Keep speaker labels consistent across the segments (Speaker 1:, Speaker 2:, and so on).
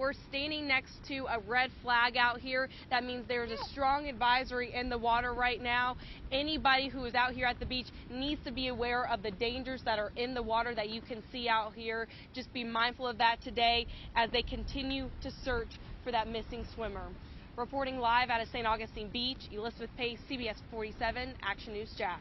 Speaker 1: We're standing next to a red flag out here. That means there's a strong advisory in the water right now. Anybody who is out here at the beach needs to be aware of the dangers that are in the water that you can see out here. Just be mindful of that today as they continue to search for that missing swimmer. Reporting live out of St. Augustine Beach, Elizabeth Pace, CBS 47, Action News Jax.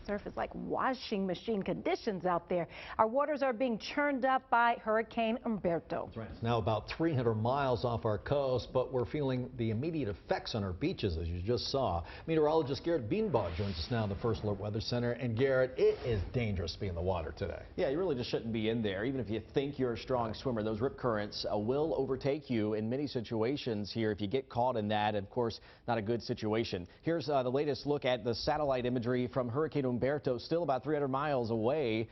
Speaker 2: Surf is like washing machine conditions out there. Our waters are being churned up by Hurricane Umberto.
Speaker 3: That's right. It's now about 300 miles off our coast, but we're feeling the immediate effects on our beaches, as you just saw. Meteorologist Garrett Beanbaugh joins us now in the First Alert Weather Center. And Garrett, it is dangerous to be in the water today.
Speaker 4: Yeah, you really just shouldn't be in there. Even if you think you're a strong swimmer, those rip currents will overtake you in many situations here if you get caught in that. Of course, not a good situation. Here's the latest look at the satellite imagery from Hurricane Umberto, still about 300 miles away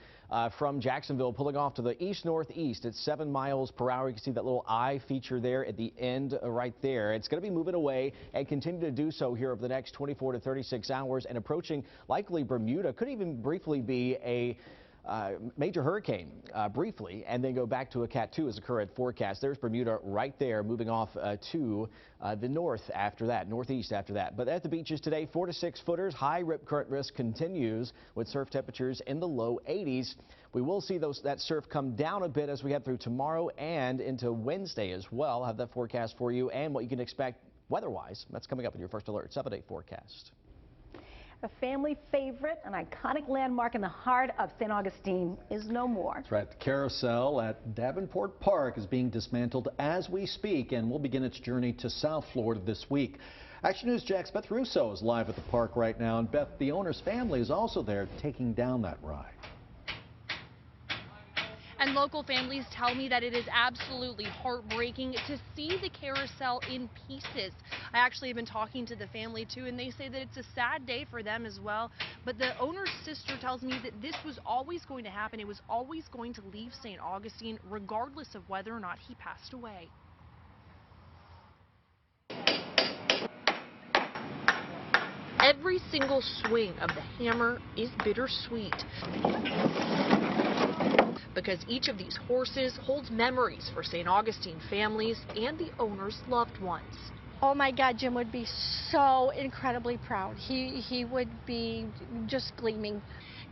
Speaker 4: from Jacksonville, pulling off to the east-northeast at 7 miles per hour. You can see that little eye feature there at the end right there. It's going to be moving away and continue to do so here over the next 24 to 36 hours and approaching likely Bermuda. Could even briefly be a major hurricane briefly, and then go back to a Cat 2 as the current forecast. There's Bermuda right there, moving off to the north after that, northeast after that. But at the beaches today, 4 to 6 footers. High rip current risk continues with surf temperatures in the low 80s. We will see that surf come down a bit as we head through tomorrow and into Wednesday as well. I'll have that forecast for you and what you can expect weather-wise. That's coming up in your First Alert 7-day forecast.
Speaker 2: A family favorite, an iconic landmark in the heart of St. Augustine is no more.
Speaker 3: That's right. The carousel at Davenport Park is being dismantled as we speak and will begin its journey to South Florida this week. Action News Jack's Beth Russo is live at the park right now, and Beth, the owner's family is also there taking down that ride.
Speaker 1: And local families tell me that it is absolutely heartbreaking to see the carousel in pieces. I actually have been talking to the family too, and they say that it's a sad day for them as well. But the owner's sister tells me that this was always going to happen. It was always going to leave St. Augustine, regardless of whether or not he passed away. Every single swing of the hammer is bittersweet, because each of these horses holds memories for St. Augustine families and the owner's loved ones.
Speaker 5: Oh my God, Jim would be so incredibly proud. He would be just gleaming.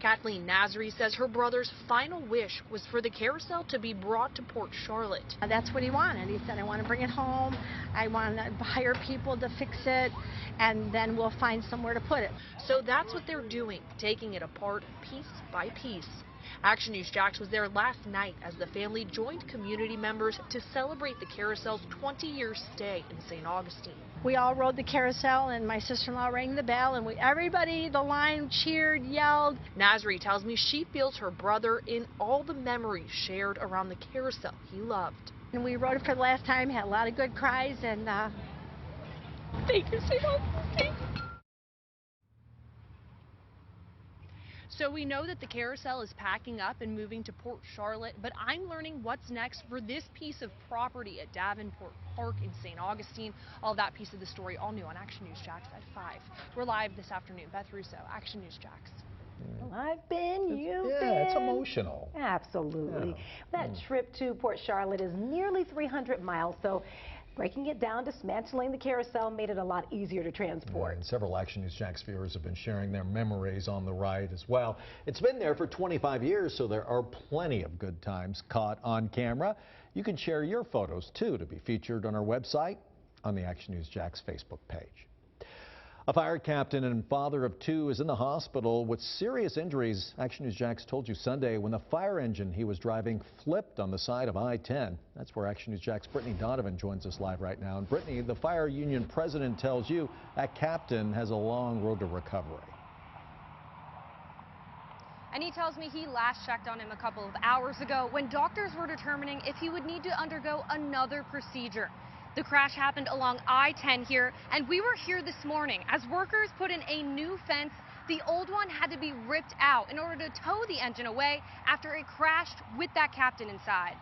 Speaker 1: Kathleen Nasri says her brother's final wish was for the carousel to be brought to Port Charlotte.
Speaker 5: That's what he wanted. He said, I want to bring it home. I want to hire people to fix it, and then we'll find somewhere to put it.
Speaker 1: So that's what they're doing, taking it apart piece by piece. Action News Jax was there last night as the family joined community members to celebrate the carousel's 20-year stay in St. Augustine.
Speaker 5: We all rode the carousel, and my sister-in-law rang the bell, and everybody, the line, cheered, yelled.
Speaker 1: Nasri tells me she feels her brother in all the memories shared around the carousel he loved.
Speaker 5: And we rode it for the last time, had a lot of good cries, and thank you, St. Augustine.
Speaker 1: So we know that the carousel is packing up and moving to Port Charlotte, but I'm learning what's next for this piece of property at Davenport Park in St. Augustine. All that piece of the story, all new on Action News Jax at 5. We're live this afternoon. Beth Russo, Action News Jax.
Speaker 2: Well, I've been, you've been.
Speaker 3: Yeah, it's emotional.
Speaker 2: Absolutely.
Speaker 3: Yeah.
Speaker 2: That trip to Port Charlotte is nearly 300 miles, so breaking it down, dismantling the carousel made it a lot easier to transport.
Speaker 3: And several Action News Jax viewers have been sharing their memories on the ride as well. It's been there for 25 years, so there are plenty of good times caught on camera. You can share your photos, too, to be featured on our website on the Action News Jax Facebook page. A fire captain and father of 2 is in the hospital with serious injuries. Action News Jax told you Sunday when the fire engine he was driving flipped on the side of I-10. That's where Action News Jax' Brittany Donovan joins us live right now. And Brittany, the fire union president tells you that captain has a long road to recovery.
Speaker 6: And he tells me he last checked on him a couple of hours ago when doctors were determining if he would need to undergo another procedure. The crash happened along I-10 here, and we were here this morning. As workers put in a new fence, the old one had to be ripped out in order to tow the engine away after it crashed with that captain inside.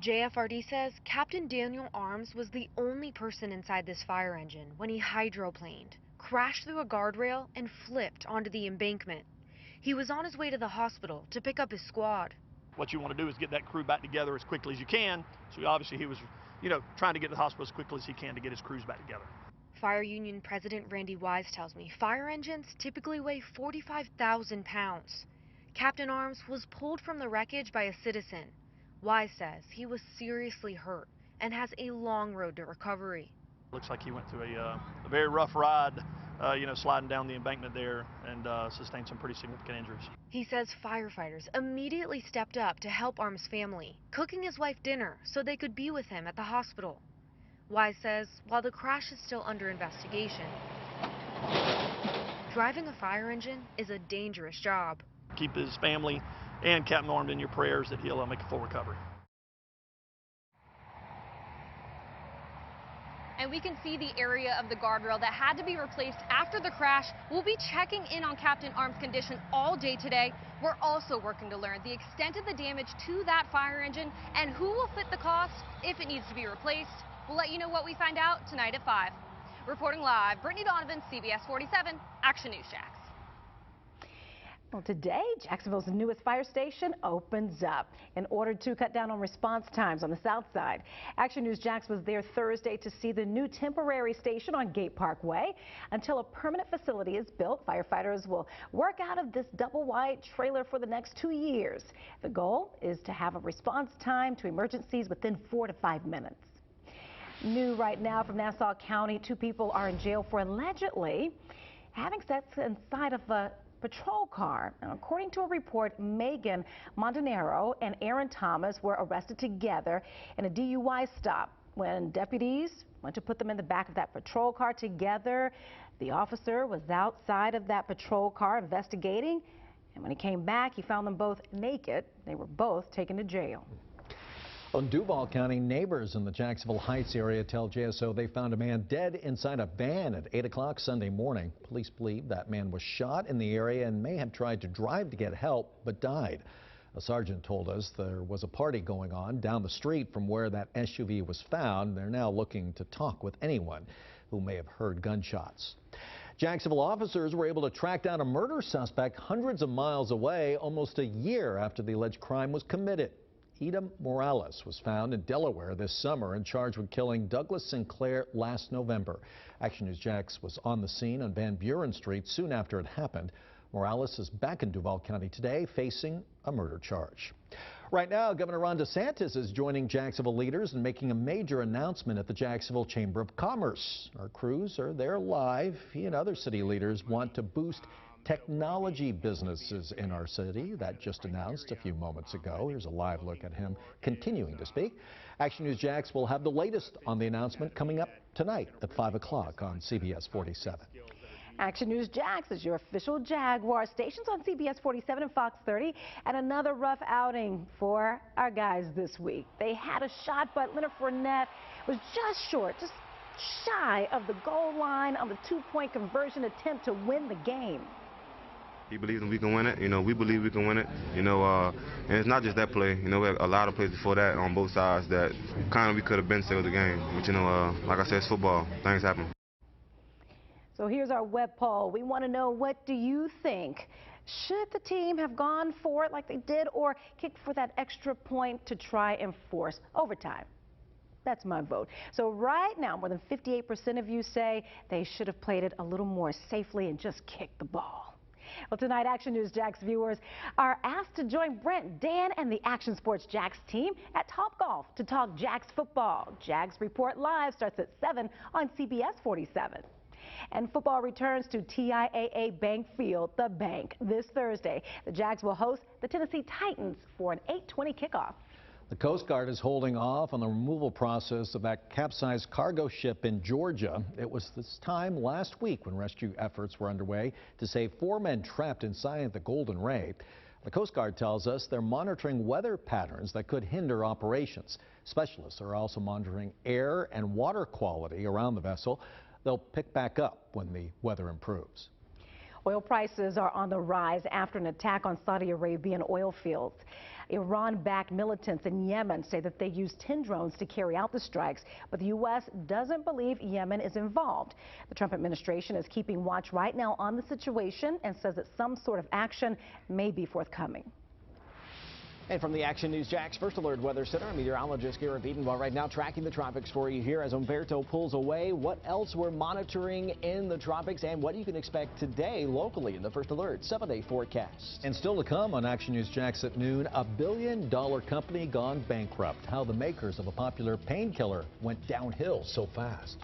Speaker 6: JFRD says Captain Daniel Arms was the only person inside this fire engine when he hydroplaned, crashed through a guardrail, and flipped onto the embankment. He was on his way to the hospital to pick up his squad.
Speaker 7: What you want to do is get that crew back together as quickly as you can. So obviously he was, trying to get to the hospital as quickly as he can to get his crews back together.
Speaker 6: Fire Union President Randy Wise tells me fire engines typically weigh 45,000 pounds. Captain Arms was pulled from the wreckage by a citizen. Wise says he was seriously hurt and has a long road to recovery.
Speaker 7: Looks like he went through a very rough ride, sliding down the embankment there and sustained some pretty significant injuries.
Speaker 6: He says firefighters immediately stepped up to help Arms' family, cooking his wife dinner so they could be with him at the hospital. Wise says while the crash is still under investigation, driving a fire engine is a dangerous job.
Speaker 7: Keep his family and Captain Arms in your prayers that he'll make a full recovery.
Speaker 6: And we can see the area of the guardrail that had to be replaced after the crash. We'll be checking in on Captain Arms' condition all day today. We're also working to learn the extent of the damage to that fire engine and who will foot the cost if it needs to be replaced. We'll let you know what we find out tonight at 5. Reporting live, Brittany Donovan, CBS47, Action News Jax.
Speaker 2: Well, today, Jacksonville's newest fire station opens up in order to cut down on response times on the south side. Action News Jax was there Thursday to see the new temporary station on Gate Parkway. Until a permanent facility is built, firefighters will work out of this double-wide trailer for the next 2 years. The goal is to have a response time to emergencies within 4 to 5 minutes. New right now from Nassau County, 2 people are in jail for allegedly having sex inside of a patrol car. Now, according to a report, Megan Montanero and Aaron Thomas were arrested together in a DUI stop. When deputies went to put them in the back of that patrol car together, the officer was outside of that patrol car investigating, and when he came back, he found them both naked. They were both taken to jail.
Speaker 3: In Duval County, neighbors in the Jacksonville Heights area tell JSO they found a man dead inside a van at 8 o'clock Sunday morning. Police believe that man was shot in the area and may have tried to drive to get help, but died. A sergeant told us there was a party going on down the street from where that SUV was found. They're now looking to talk with anyone who may have heard gunshots. Jacksonville officers were able to track down a murder suspect hundreds of miles away almost a year after the alleged crime was committed. Edom Morales was found in Delaware this summer and charged with killing Douglas Sinclair last November. Action News Jax was on the scene on Van Buren Street soon after it happened. Morales is back in Duval County today facing a murder charge. Right now, Governor Ron DeSantis is joining Jacksonville leaders and making a major announcement at the Jacksonville Chamber of Commerce. Our crews are there live. He and other city leaders want to boost technology businesses in our city. That just announced a few moments ago. Here's a live look at him continuing to speak. Action News Jax will have the latest on the announcement coming up tonight at 5 o'clock on CBS 47.
Speaker 2: Action News Jax is your official Jaguar stations on CBS 47 and Fox 30. And another rough outing for our guys this week. They had a shot, but Leonard Fournette was just short, just shy of the goal line on the 2-point conversion attempt to win the game.
Speaker 8: He believes we can win it. We believe we can win it. And it's not just that play. We had a lot of plays before that on both sides that kind of we could have been sealed the game. But like I said, it's football. Things happen.
Speaker 2: So here's our web poll. We want to know, what do you think? Should the team have gone for it like they did, or kicked for that extra point to try and force overtime? That's my vote. So right now, more than 58% of you say they should have played it a little more safely and just kicked the ball. Well, tonight, Action News Jax viewers are asked to join Brent, Dan, and the Action Sports Jax team at Topgolf to talk Jax football. Jax Report Live starts at 7 on CBS 47. And football returns to TIAA Bank Field, the Bank, this Thursday. The Jags will host the Tennessee Titans for an 8:20 kickoff.
Speaker 3: The Coast Guard is holding off on the removal process of that capsized cargo ship in Georgia. It was this time last week when rescue efforts were underway to save 4 men trapped inside the Golden Ray. The Coast Guard tells us they're monitoring weather patterns that could hinder operations. Specialists are also monitoring air and water quality around the vessel. They'll pick back up when the weather improves.
Speaker 2: Oil prices are on the rise after an attack on Saudi Arabian oil fields. Iran-backed militants in Yemen say that they used 10 drones to carry out the strikes, but the U.S. doesn't believe Yemen is involved. The Trump administration is keeping watch right now on the situation and says that some sort of action may be forthcoming.
Speaker 4: And from the Action News Jax First Alert Weather Center, I'm meteorologist Garrett Beaton. Well, right now tracking the tropics for you here as Umberto pulls away. What else we're monitoring in the tropics and what you can expect today locally in the First Alert 7-day forecast.
Speaker 3: And still to come on Action News Jax at noon, a billion-dollar company gone bankrupt. How the makers of a popular painkiller went downhill so fast.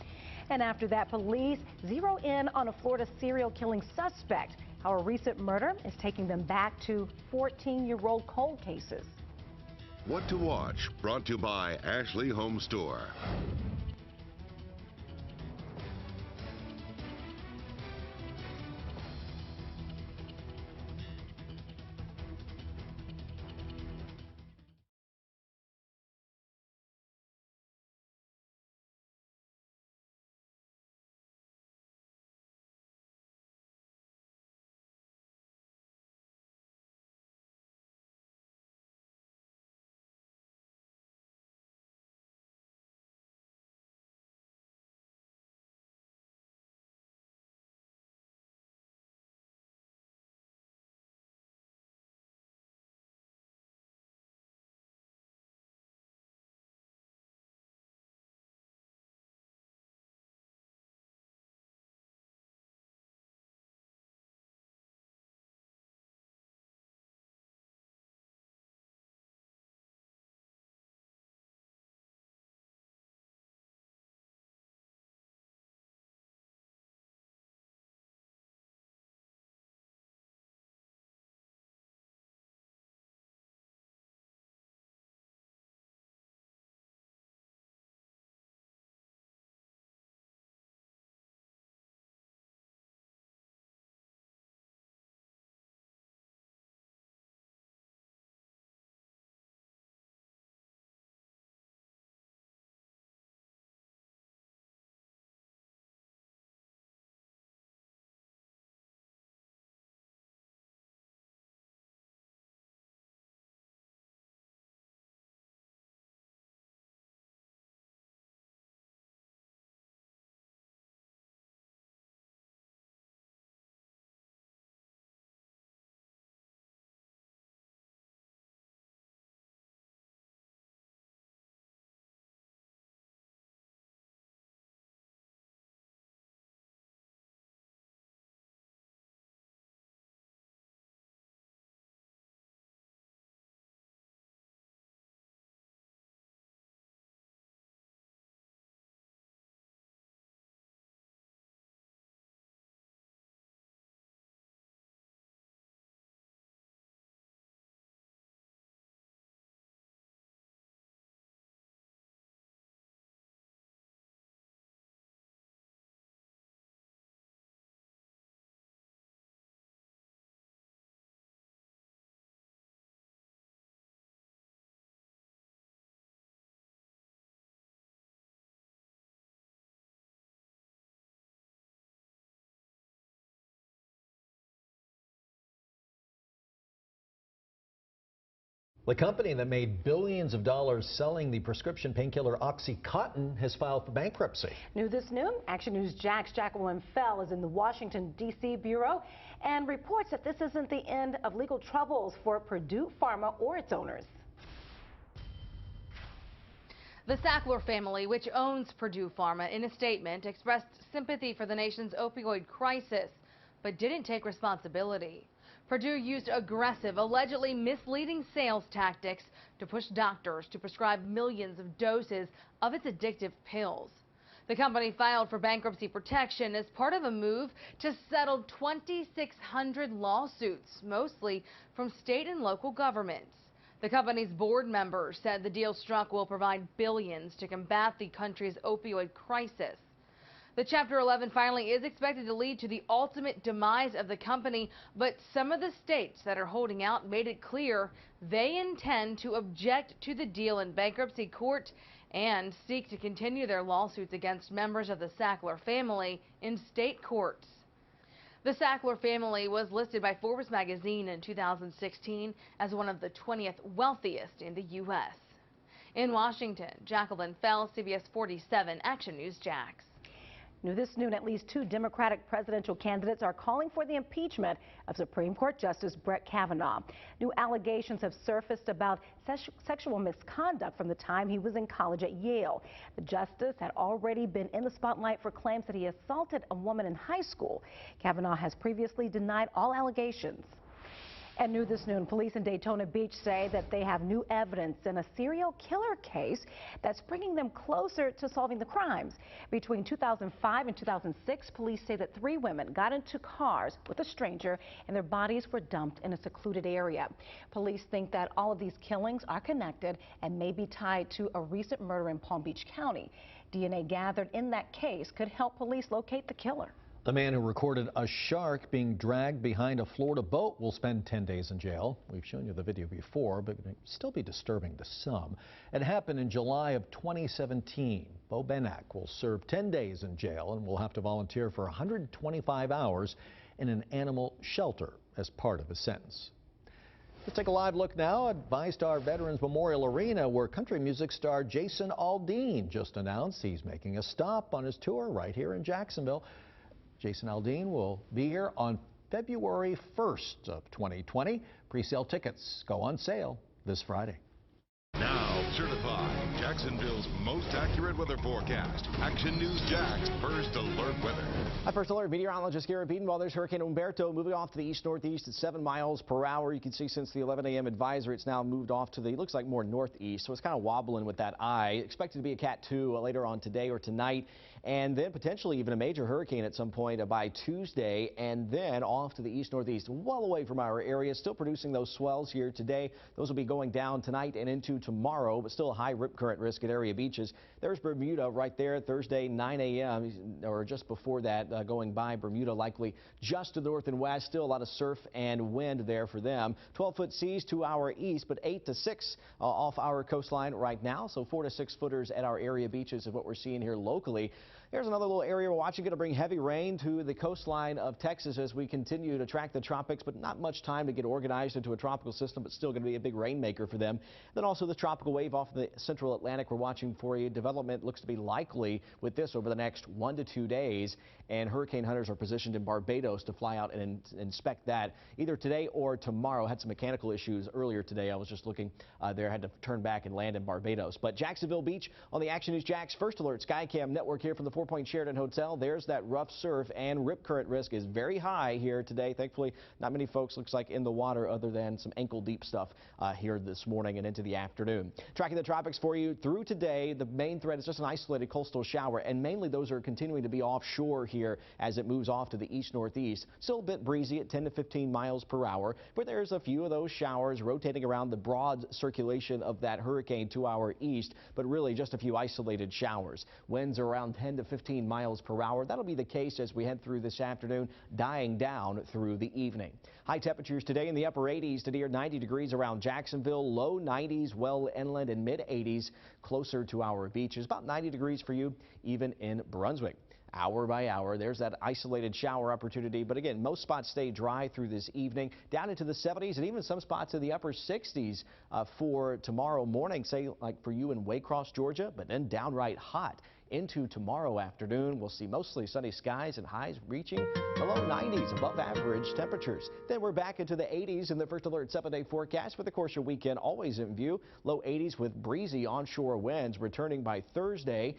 Speaker 2: And after that, police zero in on a Florida serial killing suspect. How a recent murder is taking them back to 14-year-old cold cases.
Speaker 9: What to watch, brought to you by Ashley Home Store.
Speaker 3: The company that made billions of dollars selling the prescription painkiller OxyContin has filed for bankruptcy.
Speaker 2: New this noon, Action News Jax Jacqueline Fell is in the Washington, D.C. bureau and reports that this isn't the end of legal troubles for Purdue Pharma or its owners.
Speaker 10: The Sackler family, which owns Purdue Pharma, in a statement expressed sympathy for the nation's opioid crisis, but didn't take responsibility. Purdue used aggressive, allegedly misleading sales tactics to push doctors to prescribe millions of doses of its addictive pills. The company filed for bankruptcy protection as part of a move to settle 2,600 lawsuits, mostly from state and local governments. The company's board members said the deal struck will provide billions to combat the country's opioid crisis. The Chapter 11 filing is expected to lead to the ultimate demise of the company, but some of the states that are holding out made it clear they intend to object to the deal in bankruptcy court and seek to continue their lawsuits against members of the Sackler family in state courts. The Sackler family was listed by Forbes magazine in 2016 as one of the 20th wealthiest in the U.S. In Washington, Jacqueline Fell, CBS 47 Action News Jax.
Speaker 2: New this noon, at least 2 Democratic presidential candidates are calling for the impeachment of Supreme Court Justice Brett Kavanaugh. New allegations have surfaced about sexual misconduct from the time he was in college at Yale. The justice had already been in the spotlight for claims that he assaulted a woman in high school. Kavanaugh has previously denied all allegations. And new this noon, police in Daytona Beach say that they have new evidence in a serial killer case that's bringing them closer to solving the crimes. Between 2005 and 2006, police say that 3 women got into cars with a stranger and their bodies were dumped in a secluded area. Police think that all of these killings are connected and may be tied to a recent murder in Palm Beach County. DNA gathered in that case could help police locate the killer.
Speaker 3: The man who recorded a shark being dragged behind a Florida boat will spend 10 days in jail. We've shown you the video before, but it may still be disturbing to some. It happened in July of 2017. Bo Benak will serve 10 days in jail and will have to volunteer for 125 hours in an animal shelter as part of his sentence. Let's take a live look now at VyStar Veterans Memorial Arena, where country music star Jason Aldean just announced he's making a stop on his tour right here in Jacksonville. Jason Aldean will be here on February 1st of 2020. Pre-sale tickets go on sale this Friday.
Speaker 9: Now certified Jacksonville's most accurate weather forecast. Action News Jax First Alert Weather.
Speaker 4: Hi, First Alert meteorologist Garrett Beaton. While there's Hurricane Umberto moving off to the east-northeast at 7 miles per hour. You can see since the 11 a.m. advisory, it's now moved off to the, looks like more northeast. So it's kind of wobbling with that eye. Expected to be a Cat 2 later on today or tonight. And then potentially even a major hurricane at some point by Tuesday, and then off to the east-northeast, well away from our area. Still producing those swells here today. Those will be going down tonight and into tomorrow, but still a high rip current risk at area beaches. There's Bermuda right there, Thursday 9 a.m. or just before that, going by Bermuda, likely just to the north and west. Still a lot of surf and wind there for them. 12-foot seas to our east, but 8 to 6 off our coastline right now. So 4 to 6 footers at our area beaches is what we're seeing here locally. Here's another little area we're watching. Going to bring heavy rain to the coastline of Texas as we continue to track the tropics, but not much time to get organized into a tropical system, but still going to be a big rainmaker for them. Then also the tropical wave off the central Atlantic we're watching for you. Development looks to be likely with this over the next 1 to 2 days, and hurricane hunters are positioned in Barbados to fly out and inspect that either today or tomorrow. Had some mechanical issues earlier today. I was just looking there, had to turn back and land in Barbados. But Jacksonville Beach on the Action News Jax First Alert Skycam network here from the 4-Point Sheraton Hotel. There's that rough surf, and rip current risk is very high here today. Thankfully, not many folks looks like in the water other than some ankle deep stuff here this morning and into the afternoon. Tracking the tropics for you through today. The main threat is just an isolated coastal shower, and mainly those are continuing to be offshore here as it moves off to the east-northeast. Still a bit breezy at 10 to 15 miles per hour, but there's a few of those showers rotating around the broad circulation of that hurricane to our east, but really just a few isolated showers. Winds are around 10 to 15 miles per hour. That'll be the case as we head through this afternoon, dying down through the evening. High temperatures today in the upper 80s to near 90 degrees around Jacksonville, low 90s well inland, and mid 80s closer to our beaches. About 90 degrees for you even in Brunswick. Hour by hour, there's that isolated shower opportunity. But again, most spots stay dry through this evening, down into the 70s and even some spots in the upper 60s for tomorrow morning, say like for you in Waycross, Georgia, but then downright hot. Into tomorrow afternoon, we'll see mostly sunny skies and highs reaching the low 90s, above average temperatures. Then we're back into the 80s in the First Alert 7-day forecast for the course of weekend, always in view. Low 80s with breezy onshore winds returning by Thursday.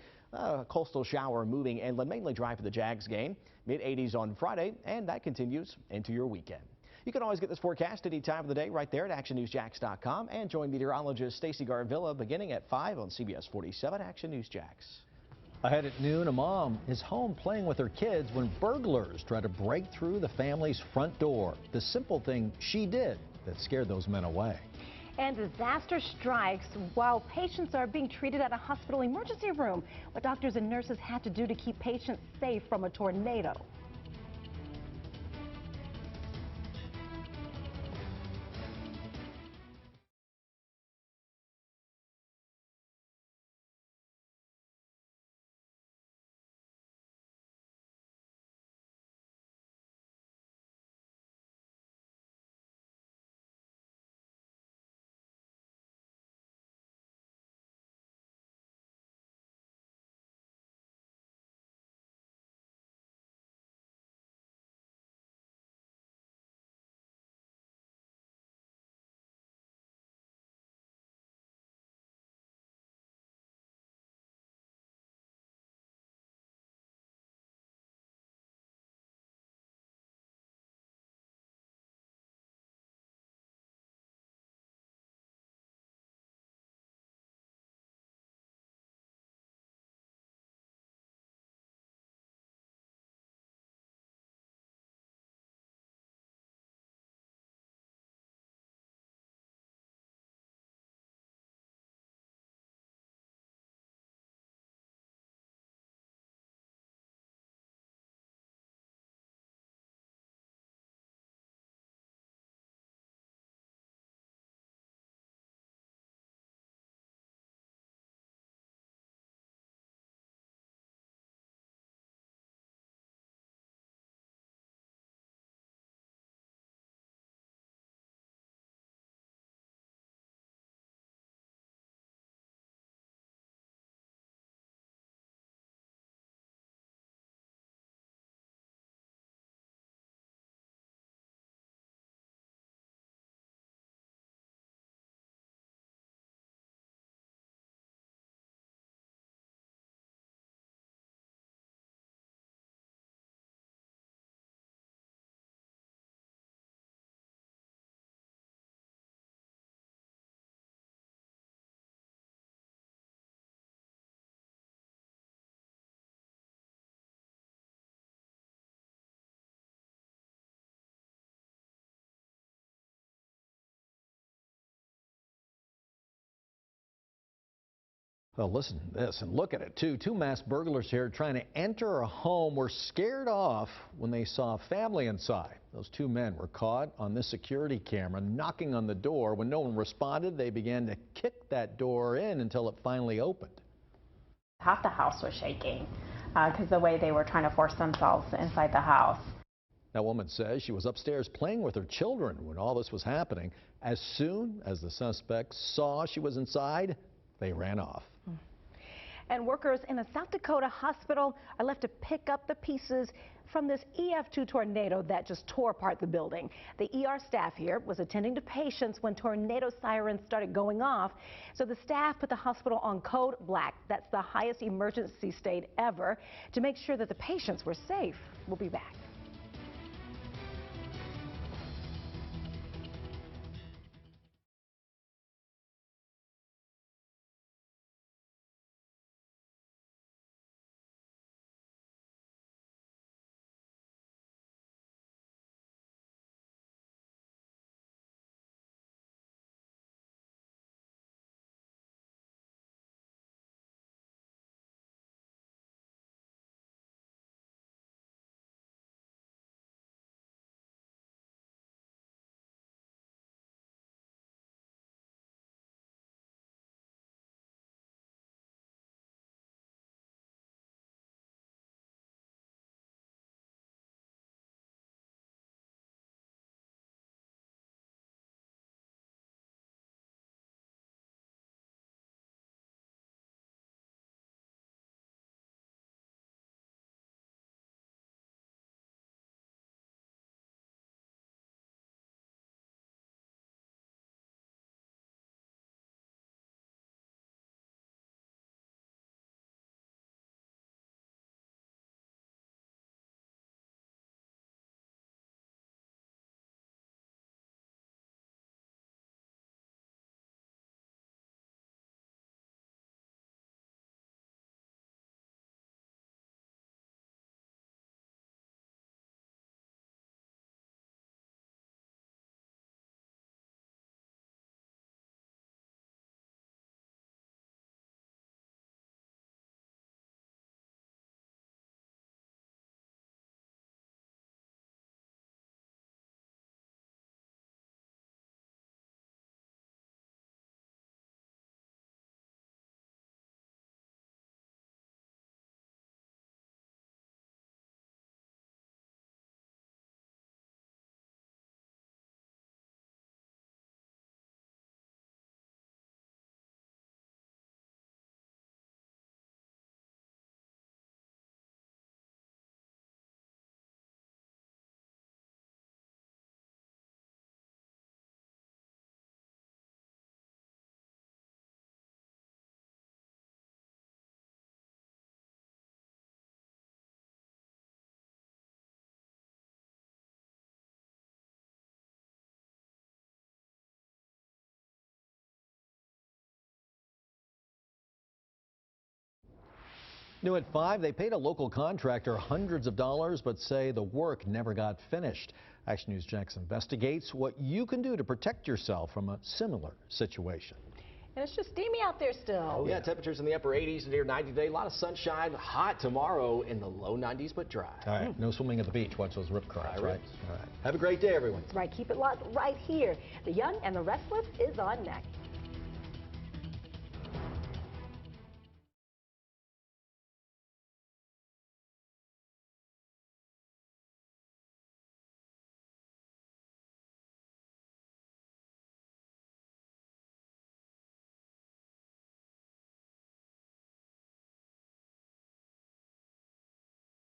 Speaker 4: Coastal shower moving inland, mainly dry for the Jags game. Mid 80s on Friday, and that continues into your weekend. You can always get this forecast any time of the day right there at actionnewsjax.com, and join meteorologist Stacey Garvilla beginning at 5 on CBS 47 Action News Jax.
Speaker 3: Ahead at noon, a mom is home playing with her kids when burglars try to break through the family's front door. The simple thing she did that scared those men away.
Speaker 2: And disaster strikes while patients are being treated at a hospital emergency room. What doctors and nurses had to do to keep patients safe from a tornado.
Speaker 3: Well, listen to this and look at it, too. Two masked burglars here trying to enter a home were scared off when they saw a family inside. Those two men were caught on this security camera knocking on the door. When no one responded, they began to kick that door in until it finally opened.
Speaker 11: Half the house was shaking because the way they were trying to force themselves inside the house.
Speaker 3: That woman says she was upstairs playing with her children when all this was happening. As soon as the suspects saw she was inside, they ran off.
Speaker 2: And workers in a South Dakota hospital are left to pick up the pieces from this EF2 tornado that just tore apart the building. The ER staff here was attending to patients when tornado sirens started going off. So the staff put the hospital on code black. That's the highest emergency state ever, to make sure that the patients were safe. We'll be back.
Speaker 3: New at 5, they paid a local contractor hundreds of dollars, but say the work never got finished. Action News Jax investigates what you can do to protect yourself from a similar situation.
Speaker 2: And it's just steamy out there still.
Speaker 4: Oh, yeah, temperatures in the upper 80s, near 90 today. A lot of sunshine, hot tomorrow in the low 90s, but dry.
Speaker 3: All right, no swimming at the beach. Watch those rip currents, right?
Speaker 4: Rips.
Speaker 3: All right. Have a great day, everyone.
Speaker 2: That's right. Keep it locked right here. The Young and the Restless is on next.